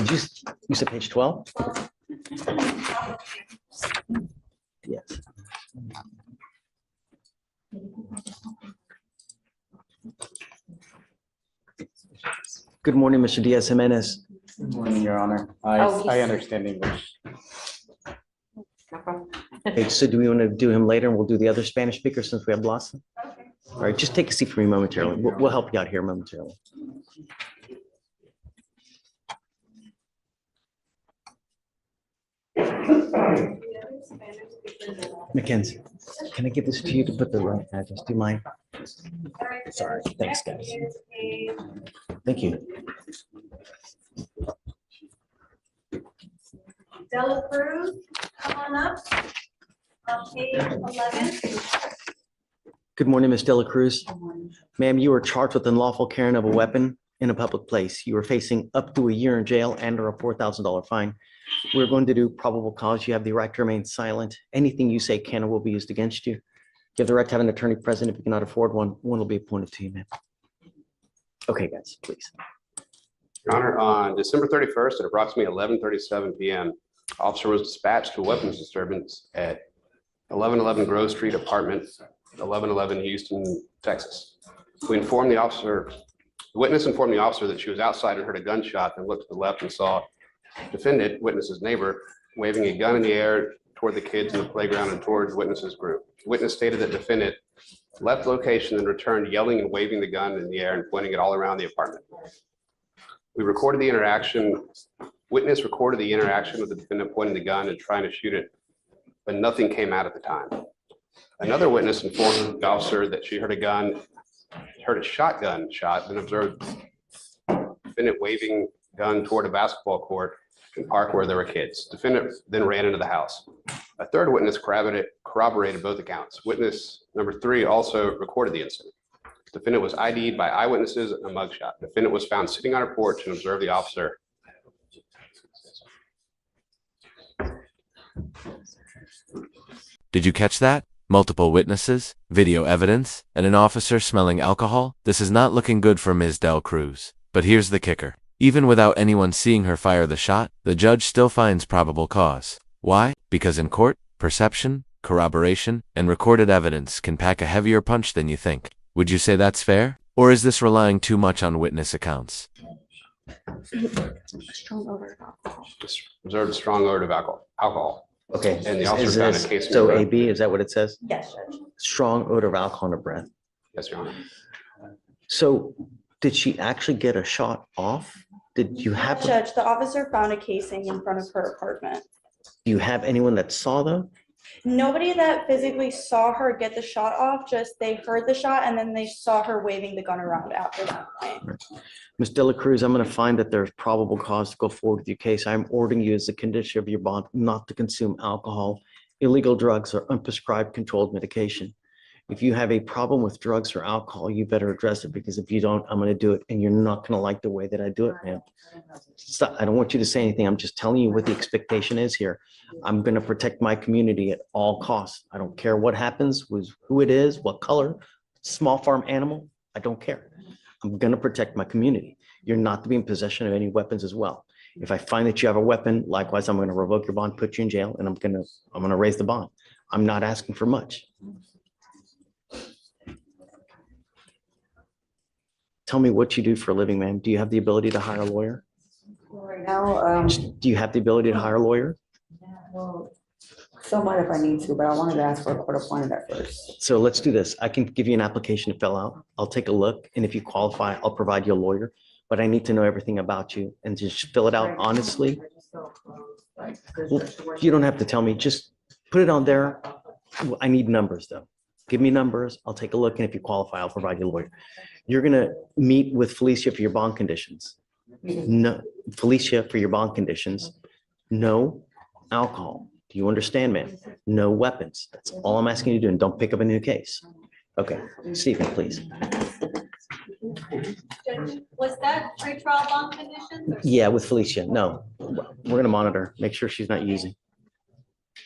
You said page 12? Yes. Good morning, Mr. Diaz Jimenez. Good morning, Your Honor. I understand English. Okay, so do we want to do him later and we'll do the other Spanish speaker since we have Blossom? All right, just take a seat for me momentarily. We'll help you out here momentarily. Mackenzie, can I give this to you to put the right address? Do you mind? Sorry, thanks, guys. Thank you. Dela Cruz, come on up. On page 11. Good morning, Ms. Dela Cruz. Ma'am, you are charged with unlawful carrying of a weapon in a public place. You are facing up to a year in jail and or a $4,000 fine. We're going to do probable cause. You have the right to remain silent. Anything you say can or will be used against you. You have the right to have an attorney present. If you cannot afford one, one will be appointed to you, ma'am. Okay, guys, please. Your Honor, on December 31st at approximately 11:37 p.m., officer was dispatched to a weapons disturbance at 1111 Grove Street, apartment 1111 Houston, Texas. The witness informed the officer that she was outside and heard a gunshot and looked to the left and saw defendant, witness's neighbor, waving a gun in the air toward the kids in the playground and towards witness's group. Witness stated that defendant left location and returned yelling and waving the gun in the air and pointing it all around the apartment. We recorded the interaction. Witness recorded the interaction with the defendant pointing the gun and trying to shoot it, but nothing came out at the time. Another witness informed the officer that she heard a shotgun shot and observed defendant waving gun toward a basketball court and park where there were kids. Defendant then ran into the house. A third witness corroborated both accounts. Witness number 3 also recorded the incident. Defendant was ID'd by eyewitnesses and a mugshot. Defendant was found sitting on a porch and observed the officer. Did you catch that? Multiple witnesses, video evidence, and an officer smelling alcohol? This is not looking good for Ms. Dela Cruz. But here's the kicker. Even without anyone seeing her fire the shot, the judge still finds probable cause. Why? Because in court, perception, corroboration, and recorded evidence can pack a heavier punch than you think. Would you say that's fair? Or is this relying too much on witness accounts? Strong odor of alcohol. Observed a strong odor of alcohol. Okay, And the is officer found a case. so AB, is that what it says? Yes, Judge. Strong odor of alcohol in her breath. Yes, Your Honor. So did she actually get a shot off? Did you have, Judge, the officer found a casing in front of her apartment. do you have anyone that saw them? Nobody that physically saw her get the shot off, just they heard the shot and then they saw her waving the gun around after that point. Ms. Dela Cruz, I'm going to find that there's probable cause to go forward with your case. I'm ordering you as a condition of your bond not to consume alcohol, illegal drugs, or unprescribed controlled medication. If you have a problem with drugs or alcohol, you better address it, because if you don't, I'm going to do it, and you're not going to like the way that I do it, man. So I don't want you to say anything. I'm just telling you what the expectation is here. I'm going to protect my community at all costs. I don't care what happens, with who it is, what color, small farm animal. I don't care. I'm going to protect my community. You're not to be in possession of any weapons as well. If I find that you have a weapon, likewise, I'm going to revoke your bond, put you in jail, and I'm going to raise the bond. I'm not asking for much. Tell me what you do for a living, ma'am. Do you have the ability to hire a lawyer? Right now, Do you have the ability to hire a lawyer? well, somewhat if I need to, but I wanted to ask for a court appointed at first. So let's do this. I can give you an application to fill out. I'll take a look, and if you qualify, I'll provide you a lawyer. But I need to know everything about you, and just fill it out honestly. Well, you don't have to tell me. Just put it on there. I need numbers, though. Give me numbers. I'll take a look, and if you qualify, I'll provide you a lawyer. You're going to meet with Fleisher for your bond conditions. No, Fleisher for your bond conditions. No alcohol. Do you understand, man? No weapons. That's all I'm asking you to do, and don't pick up a new case. Okay, Stephen, please. Judge, was that pretrial bond conditions? Yeah, with Fleisher. No, we're going to monitor, make sure she's not using.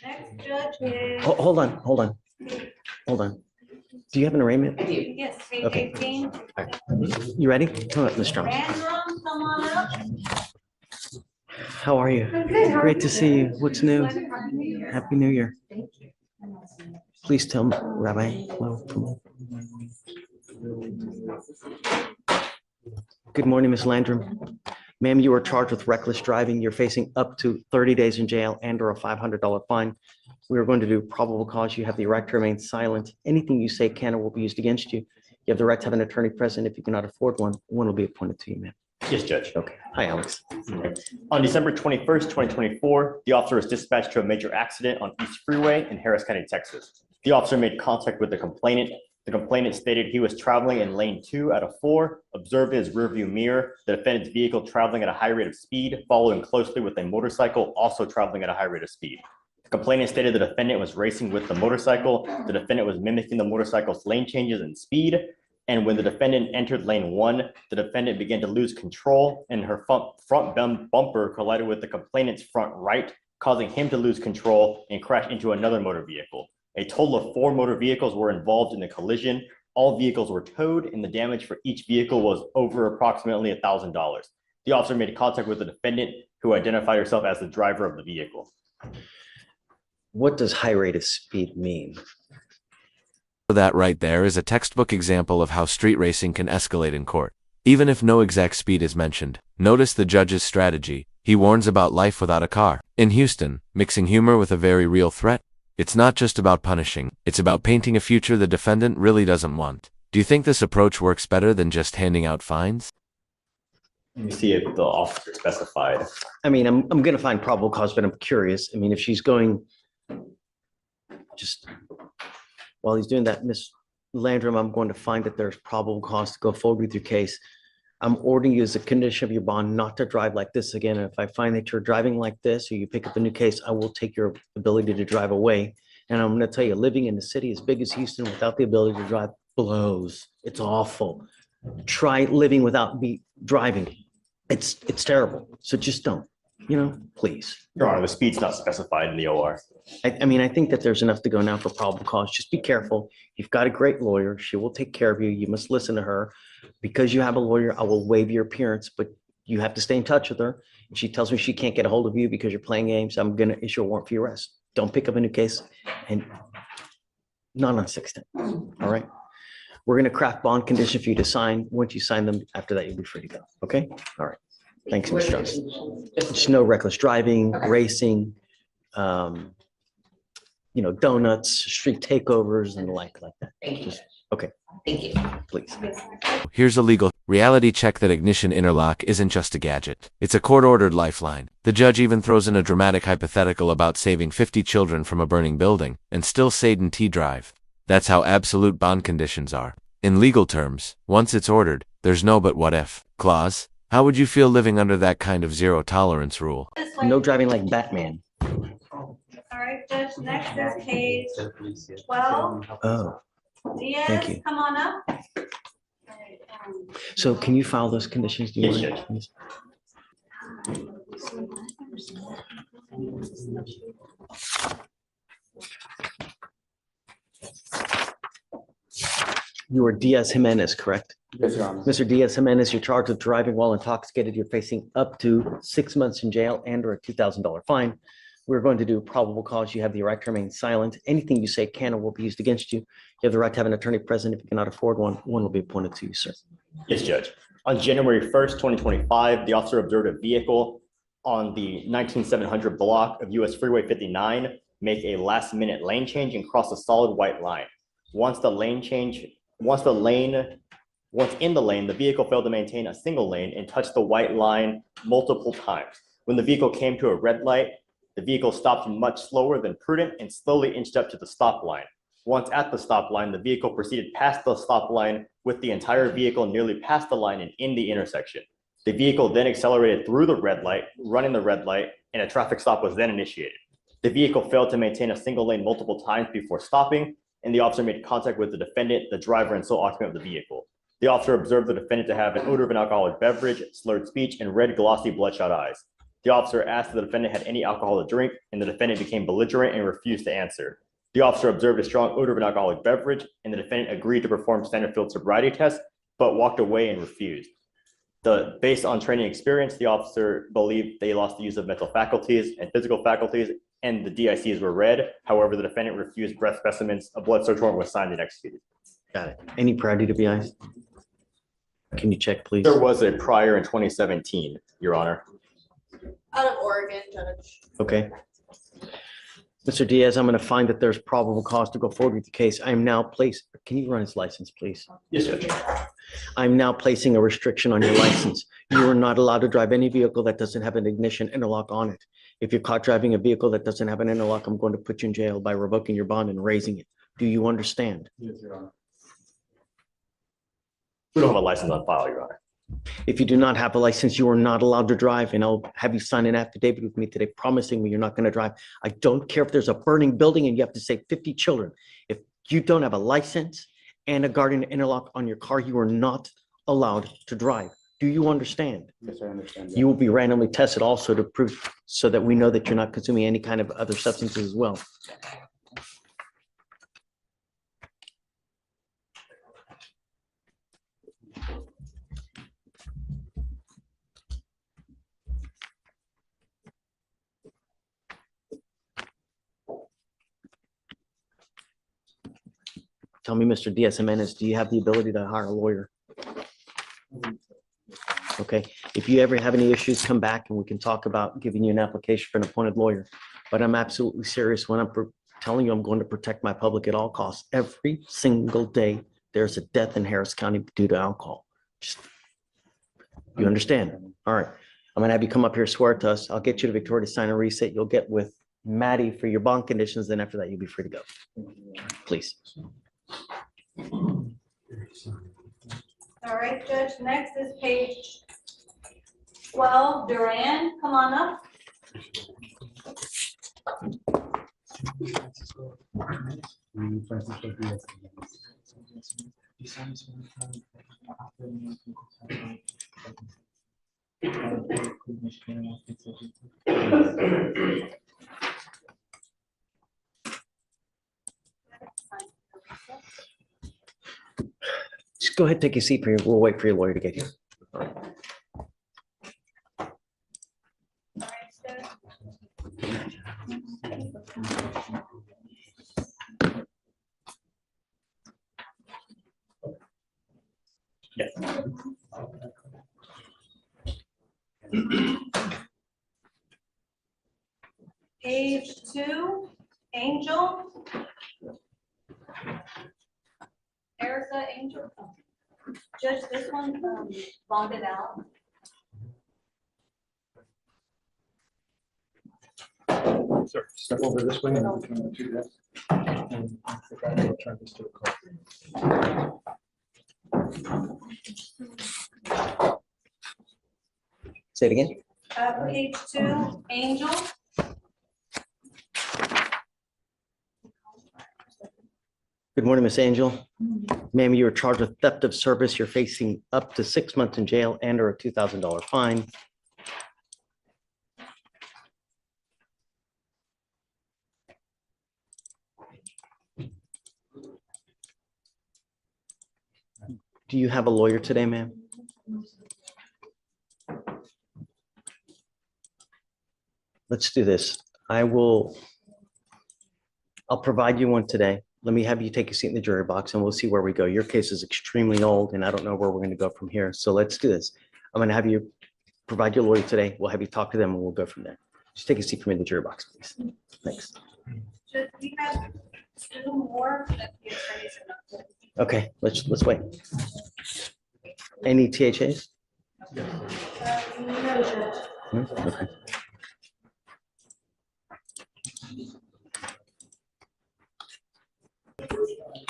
Next judge is. Hold on. Do you have an arraignment? I do. Yes, page Okay. 18. You ready? Come up, Ms. Strong. Random, come on up. How are you? Great to see you. What's new? Happy New Year. Please tell me, Rabbi. Hello. Good morning, Ms. Landrum. Ma'am, you are charged with reckless driving. You're facing up to 30 days in jail and or a $500 fine. We are going to do probable cause. You have the right to remain silent. Anything you say can or will be used against you. You have the right to have an attorney present. If you cannot afford one, one will be appointed to you, ma'am. Yes, Judge. Okay. Hi, Alex. On December 21st, 2024, the officer was dispatched to a major accident on East Freeway in Harris County, Texas. The officer made contact with the complainant. The complainant stated he was traveling in lane 2 out of 4, observed in his rearview mirror the defendant's vehicle traveling at a high rate of speed, following closely with a motorcycle also traveling at a high rate of speed. The complainant stated the defendant was racing with the motorcycle. The defendant was mimicking the motorcycle's lane changes in speed. And when the defendant entered lane 1, the defendant began to lose control and her front bumper collided with the complainant's front right, causing him to lose control and crash into another motor vehicle. A total of 4 motor vehicles were involved in the collision. All vehicles were towed and the damage for each vehicle was over approximately $1,000. The officer made contact with the defendant, who identified herself as the driver of the vehicle. What does high rate of speed mean? That right there is a textbook example of how street racing can escalate in court. Even if no exact speed is mentioned, notice the judge's strategy. He warns about life without a car. In Houston, mixing humor with a very real threat. It's not just about punishing, it's about painting a future the defendant really doesn't want. Do you think this approach works better than just handing out fines? Let me see if the officer specified. I mean, I'm going to find probable cause, but I'm curious. I mean, if she's going just while he's doing that, Ms. Landrum, I'm going to find that there's probable cause to go forward with your case. I'm ordering you as a condition of your bond not to drive like this again. And if I find that you're driving like this or you pick up a new case, I will take your ability to drive away. And I'm going to tell you, living in a city as big as Houston without the ability to drive blows. It's awful. Try living without driving. It's terrible. So just don't, please. Your Honor, the speed's not specified in the OR. I mean, I think that there's enough to go now for probable cause. Just be careful. You've got a great lawyer. She will take care of you. You must listen to her. Because you have a lawyer, I will waive your appearance, but you have to stay in touch with her. If she tells me she can't get a hold of you because you're playing games, I'm going to issue a warrant for your arrest. Don't pick up a new case and not on 610. All right. We're going to craft bond condition for you to sign. Once you sign them, after that, you'll be free to go. Okay. All right. Thanks, Mr. Johnson. Just no reckless driving, racing, donuts, street takeovers and the like that. Thank you. Okay. Thank you. Please. Here's a legal reality check that ignition-interlock isn't just a gadget. It's a court-ordered lifeline. The judge even throws in a dramatic hypothetical about saving 50 children from a burning building and still Satan T drive. That's how absolute bond conditions are. In legal terms, once it's ordered, there's no but what if clause. How would you feel living under that kind of zero-tolerance rule? No driving like Batman. All right, Judge, next is page 12. Oh, Diaz, thank you. come on up. So can you file those conditions? Do you Yes, mind, Judge. please? You are Diaz Jimenez, correct? Yes, Your Honor. Mr. Diaz Jimenez, you're charged with driving while intoxicated. You're facing up to 6 months in jail and or a $2,000 fine. We're going to do probable cause. You have the right to remain silent. Anything you say can or will be used against you. You have the right to have an attorney present. If you cannot afford one, one will be appointed to you, sir. Yes, Judge. On January 1st, 2025, the officer observed a vehicle on the 19700 block of US Freeway 59 make a last-minute lane change and cross a solid white line. Once in the lane, the vehicle failed to maintain a single lane and touched the white line multiple times. When the vehicle came to a red light, the vehicle stopped much slower than prudent and slowly inched up to the stop line. Once at the stop line, the vehicle proceeded past the stop line with the entire vehicle nearly past the line and in the intersection. The vehicle then accelerated through the red light, running the red light, and a traffic stop was then initiated. The vehicle failed to maintain a single lane multiple times before stopping, and the officer made contact with the defendant, the driver, and sole occupant of the vehicle. The officer observed the defendant to have an odor of an alcoholic beverage, slurred speech, and red, glossy, bloodshot eyes. The officer asked if the defendant had any alcohol to drink, and the defendant became belligerent and refused to answer. The officer observed a strong odor of an alcoholic beverage, and the defendant agreed to perform standard field sobriety tests, but walked away and refused. Based on training experience, the officer believed they lost the use of mental faculties and physical faculties, and the DICs were read. However, the defendant refused breath specimens. A blood search warrant was signed and executed. Got it. Any prior DWIs? Can you check, please? There was a prior in 2017, Your Honor. Out of Oregon, Judge. Okay. Mr. Diaz, I'm going to find that there's probable cause to go forward with the case. I am now placed, can you run his license, please? Yes, Judge. I'm now placing a restriction on your license. You are not allowed to drive any vehicle that doesn't have an ignition interlock on it. If you're caught driving a vehicle that doesn't have an interlock, I'm going to put you in jail by revoking your bond and raising it. Do you understand? Yes, Your Honor. We don't have a license on file, Your Honor. If you do not have a license, you are not allowed to drive, and I'll have you sign an affidavit with me today promising me you're not going to drive. I don't care if there's a burning building and you have to save 50 children. If you don't have a license and a guardian interlock on your car, you are not allowed to drive. Do you understand? Yes, I understand. You will be randomly tested also to prove so that we know that you're not consuming any kind of other substances as well. Tell me, Mr. Diaz-Jimenez, do you have the ability to hire a lawyer? Okay, if you ever have any issues, come back and we can talk about giving you an application for an appointed lawyer. But I'm absolutely serious when I'm telling you I'm going to protect my public at all costs. Every single day, there's a death in Harris County due to alcohol. You understand? All right, I'm gonna have you come up here, swear to us. I'll get you to Victoria to sign a reset. You'll get with Maddie for your bond conditions. Then after that, you'll be free to go. Please. All right, Judge, next is page 12, Duran, come on up. Just go ahead, take your seat for you. We'll wait for your lawyer to get here. All right, Judge. Page 2, Angel. Erica Angel. Judge, this one bonded out. Sir, step over this way and we can do this. And I'll try this to a call. Say it again. Page 2, Angel. Good morning, Miss Angel. Ma'am, you are charged with theft of service. You're facing up to 6 months in jail and or a $2,000 fine. Do you have a lawyer today, ma'am? Let's do this. I'll provide you one today. Let me have you take a seat in the jury box and we'll see where we go. Your case is extremely old and I don't know where we're going to go from here. So let's do this. I'm going to have you provide your lawyer today. We'll have you talk to them and we'll go from there. Just take a seat for me in the jury box, please. Thanks. Should we have 2 more that the attorneys are not doing? Okay, let's wait. Any THAs? No, Judge. Okay.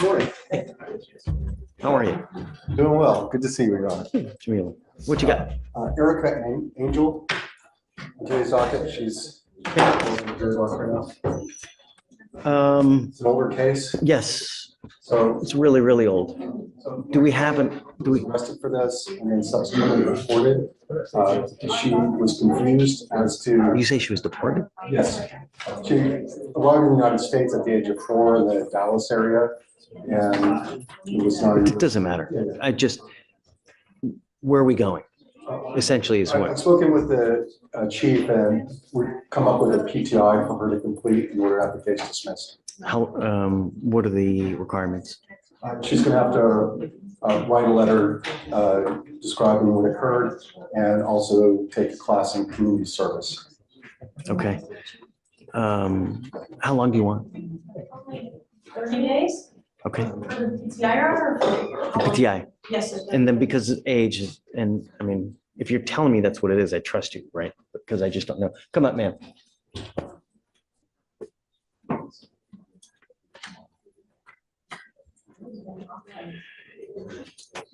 Morning. How are you? Doing well. Good to see you, Your Honor. Jamila, what you got? Erica Angel, Jay's docket. She's in the jury box right now. It's an older case, Yes, so it's really, really old. Do we have an, do we, arrested for this and then subsequently reported. She was confused as to, you say she was deported? yes, she arrived in the United States at the age of 4 in the Dallas area, and it was not. It doesn't matter. I just, where are we going? essentially is I've what? spoken with the chief and we've come up with a PTI for her to complete in order to have the case dismissed. How, what are the requirements? She's gonna have to write a letter describing what occurred and also take a class in community service. Okay. How long do you want? 30 days? Okay, PTI or? PTI. Yes. And then because of age, and I mean, if you're telling me that's what it is, I trust you, right? Because I just don't know. Come up, man.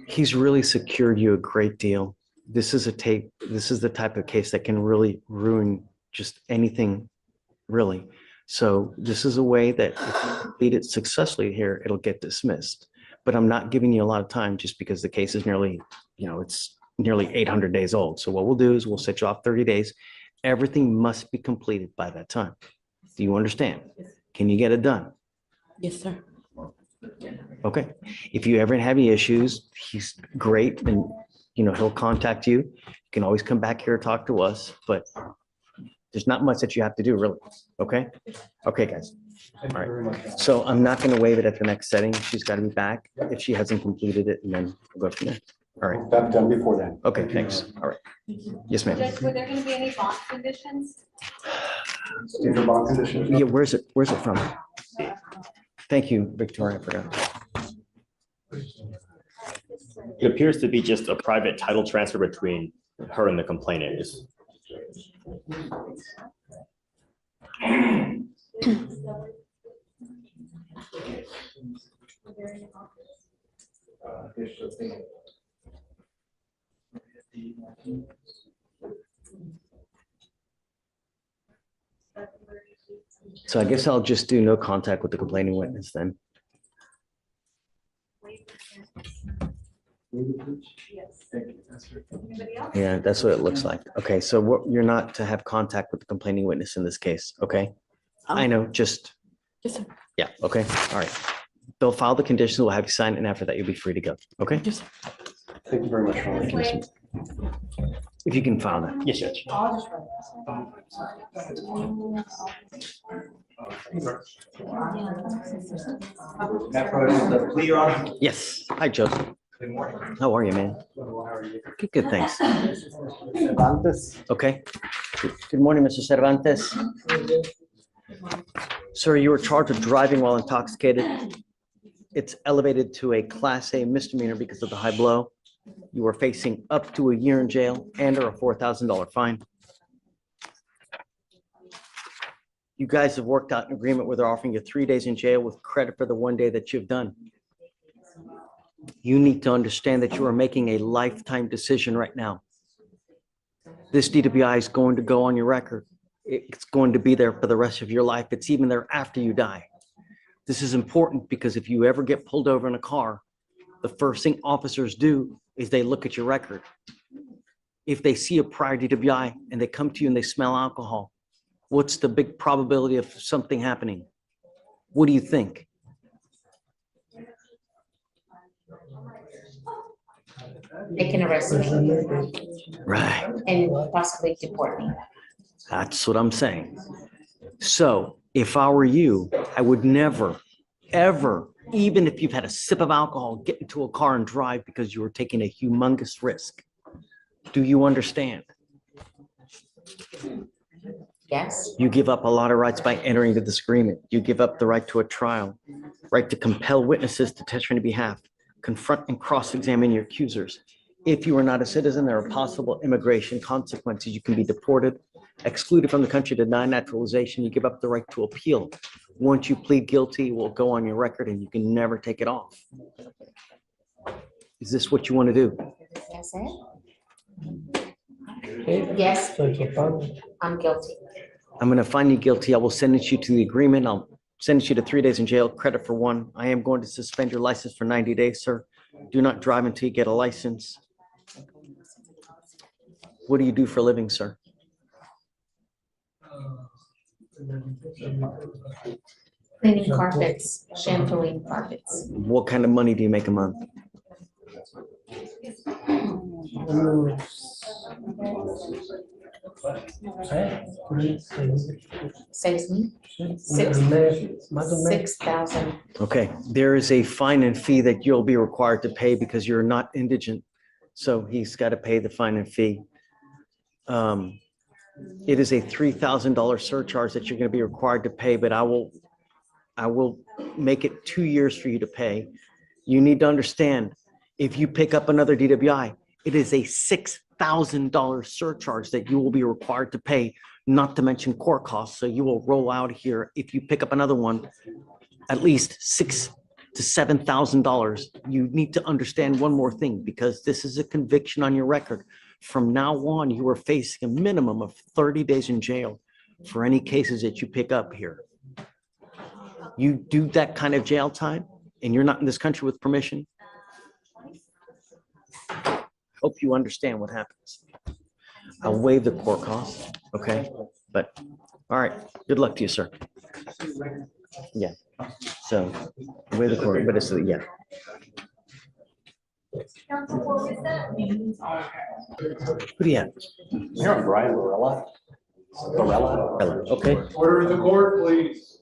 He's really secured you a great deal. This is the type of case that can really ruin just anything, really. So this is a way that if you complete it successfully here, it'll get dismissed. But I'm not giving you a lot of time just because the case is nearly, it's nearly 800 days old. So what we'll do is we'll set you off 30 days. Everything must be completed by that time. Do you understand? Can you get it done? Yes, sir. Okay. If you ever have any issues, he's great and, he'll contact you. You can always come back here and talk to us, but there's not much that you have to do, really. Okay? Okay, guys. Thank you very much. So I'm not going to waive it at the next setting. She's got to be back if she hasn't completed it, and then we'll go from there. All right. That done before then. Okay, thanks. All right. Yes, ma'am. Judge, were there going to be any bond conditions? Standard bond conditions. Yeah, where's it from? Thank you, Victoria. I forgot. It appears to be just a private title transfer between her and the complainant. So I guess I'll just do no contact with the complaining witness then. Yeah, that's what it looks like. Okay, so you're not to have contact with the complaining witness in this case, okay? I know, just, Yes, sir. yeah, okay, all right. They'll file the conditions, we'll have you sign, and after that, you'll be free to go, okay? Yes, sir. Thank you very much. Ron. If you can file that. Yes, Judge. Yes, hi, Joseph. How are you, man? Good, thanks. Okay. Good morning, Mr. Cervantes. Sir, you were charged with driving while intoxicated. It's elevated to a Class A misdemeanor because of the high blow. You are facing up to a year in jail and or a $4,000 fine. You guys have worked out an agreement where they're offering you 3 days in jail with credit for the 1 day that you've done. You need to understand that you are making a lifetime decision right now. This DWI is going to go on your record. It's going to be there for the rest of your life. It's even there after you die. This is important because if you ever get pulled over in a car, the first thing officers do is they look at your record. If they see a prior DWI and they come to you and they smell alcohol, what's the big probability of something happening? What do you think? They can arrest me Right. and possibly deport me. That's what I'm saying. So if I were you, I would never, ever, even if you've had a sip of alcohol, get into a car and drive because you were taking a humongous risk. Do you understand? Yes, You give up a lot of rights by entering the disagreement. You give up the right to a trial, right to compel witnesses to testify on your behalf, confront and cross-examine your accusers. If you are not a citizen, there are possible immigration consequences. You can be deported, excluded from the country, denied naturalization. You give up the right to appeal. Once you plead guilty, it will go on your record and you can never take it off. Is this what you want to do? that's it. Yes, I'm guilty. I'm going to find you guilty. I will sentence you to the agreement. I'll sentence you to 3 days in jail, credit for 1. I am going to suspend your license for 90 days, sir. Do not drive until you get a license. What do you do for a living, sir? Cleaning carpets, shampooing carpets. What kind of money do you make a month? Seis mil. Six thousand. Okay, there is a fine and fee that you'll be required to pay because you're not indigent. So he's got to pay the fine and fee. It is a $3,000 surcharge that you're going to be required to pay, but I will make it 2 years for you to pay. You need to understand, if you pick up another DWI, it is a $6,000 surcharge that you will be required to pay, not to mention court costs. So you will roll out here, if you pick up another one, at least $6,000 to $7,000. You need to understand one more thing, because this is a conviction on your record. From now on, you are facing a minimum of 30 days in jail for any cases that you pick up here. You do that kind of jail time and you're not in this country with permission. Hope you understand what happens. I'll waive the court costs, okay? But, all right, good luck to you, sir. Yeah, so waive the court, but it's, yeah. Counsel, what was that? Who do you have? Here on Brian Varela. Varela. Okay, Order in the court, please.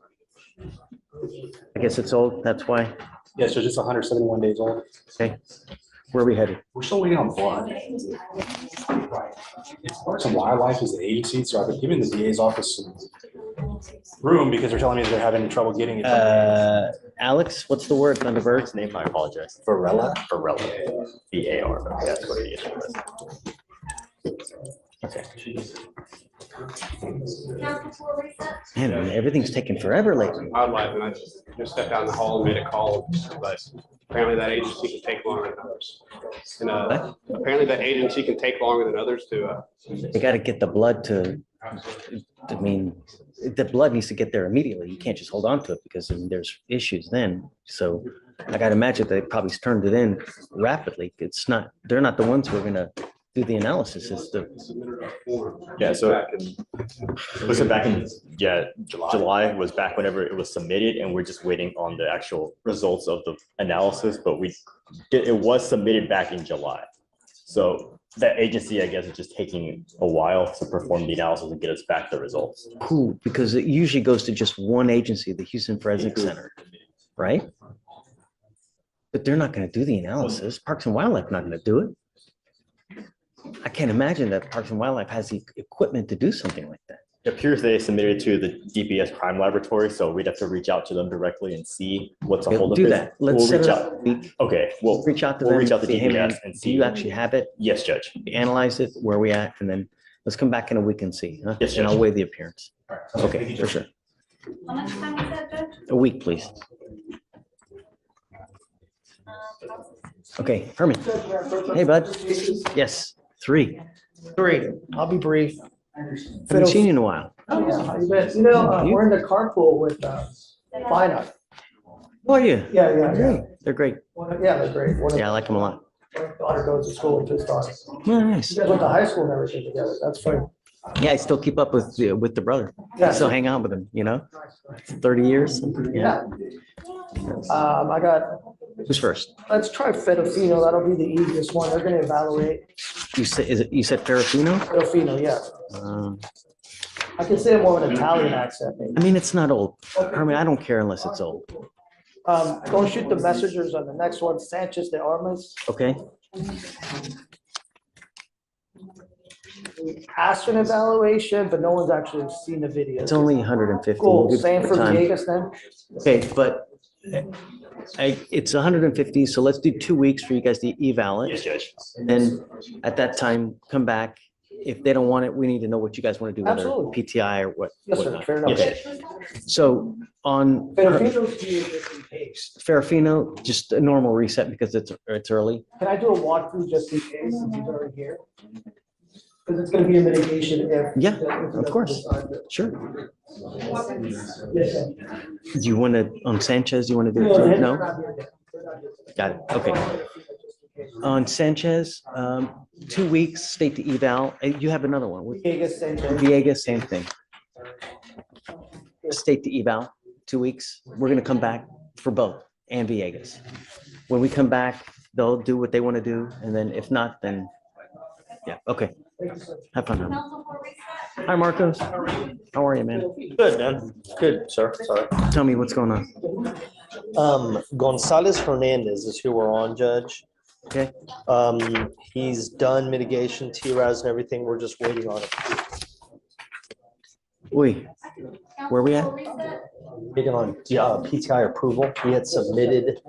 I guess it's old, that's why. Yeah, so just 171 days old. Okay, where are we headed? We're still waiting on blood. Parks and Wildlife is the agency, so I've been giving the DA's office some room because they're telling me they're having trouble getting it. Alex, what's the word on the bird? His name, I apologize. Varela? Varela. VAR. That's what it is. Okay. Counsel, for reset? Man, everything's taking forever lately. Wildlife, and I just stepped down the hall and made a call, but apparently that agency can take longer than others. And apparently that agency can take longer than others to. They got to get the blood to, I mean, the blood needs to get there immediately. You can't just hold on to it because I mean, there's issues then. So I got to imagine they probably turned it in rapidly. It's not, they're not the ones who are going to do the analysis. It's the, Yeah, so listen, back in, July was back whenever it was submitted, and we're just waiting on the actual results of the analysis, but it was submitted back in July. So that agency, I guess, is just taking a while to perform the analysis and get us back the results. cool, because it usually goes to just one agency, the Houston Forensic Center, right? But they're not going to do the analysis. Parks and Wildlife not going to do it. I can't imagine that Parks and Wildlife has the equipment to do something like that. It appears they submitted it to the DPS crime laboratory, so we'd have to reach out to them directly and see what's a hold of Do it. that. Let's We'll set reach it out. up. We Okay, well, reach out to we'll them. reach out to say, hey, man, DPS and do see. you actually have it? Yes, Judge. Analyze it, where we at, and then let's come back in a week and see. Huh? Yes, And I'll Judge. waive the appearance. Okay, for sure. How much time was that, Judge? A week, please. Okay, Herman. Hey, bud. Yes, 3. I'll be brief. Haven't seen you in a while. Oh, yeah, how you been? You know, we're in the carpool with Fina. How are you? Yeah, yeah, yeah. Great. They're great. Yeah, they're great. One of Yeah, I like them a lot. my daughter goes to school with his daughter. Yeah, nice. You guys went to high school and everything together. That's fun. Yeah, I still keep up with the brother. I Yeah. still hang out with him, you know? 30 years. Yeah. I got, Who's first? let's try Fedofino. That'll be the easiest one. They're gonna evaluate You said, you said Ferrofino? Fedofino, yeah. I can say it more with an Italian accent, maybe. I mean, it's not old. Herman, I don't care unless it's old. Don't shoot the messengers on the next one. Sanchez de Armas. Okay? Asked for an evaluation, but no one's actually seen the video. It's only 150. Cool, We'll give same it for time. Vegas then? Okay, but it's 150, so let's do 2 weeks for you guys to eval Yes, it. Judge. And at that time, come back. If they don't want it, we need to know what you guys want to do, whether Absolutely. PTI or what. Yes, sir, whatnot. fair enough. Okay, so on Fedofino's due just in case. Ferrofino, just a normal reset because it's early. Can I do a walkthrough just in case since he's already here? Because it's gonna be a mitigation if. Yeah, if he of doesn't course. decide to- Sure. Yes, sir. Do you want to, on Sanchez, you want to do it No, too? they're No? not here yet. They're not here yet. Got it. Okay. On Sanchez, 2 weeks, state to eval. You have another one. With Vegas, same thing. Villegas, same thing. State to eval, 2 weeks. We're gonna come back for both and Villegas. When we come back, they'll do what they want to do, and then if not, then Yeah, okay. Thank you, sir. Have fun. Hon. Counsel for recess? Hi, Marcos. How are you, man? Good, man. Good, sir. Sorry. Tell me what's going on. Gonzalez Hernandez is who we're on, Judge. Okay. He's done mitigation, TRAS and everything. We're just waiting on it. Oi, where we at? Counsel for recess? Waiting on PTI approval. We had submitted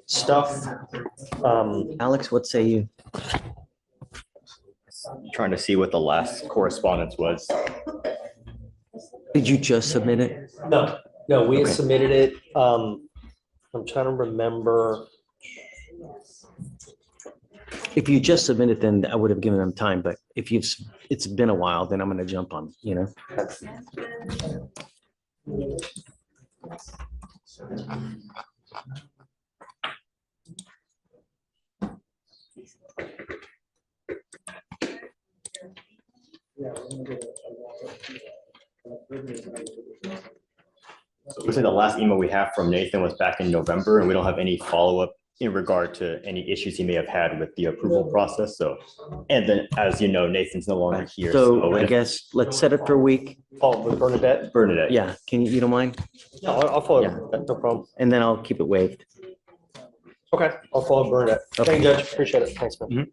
stuff. Alex, what say you? Trying to see what the last correspondence was. Did you just submit it? No, we had Okay. submitted it. I'm trying to remember. If you just submitted, then I would have given them time, but if it's been a while, then I'm gonna jump on, you know? So looks like the last email we have from Nathan was back in November, and we don't have any follow-up in regard to any issues he may have had with the approval process. So, and then, as you know, Nathan's no longer here. So I guess let's set it for a week. Oh, with Bernadette? Bernadette. Yeah, can you don't mind? No, I'll follow. Yeah. No problem. And then I'll keep it waived. Okay, I'll follow Bernadette. Okay. Thank you, Judge. Appreciate it. Thanks, man.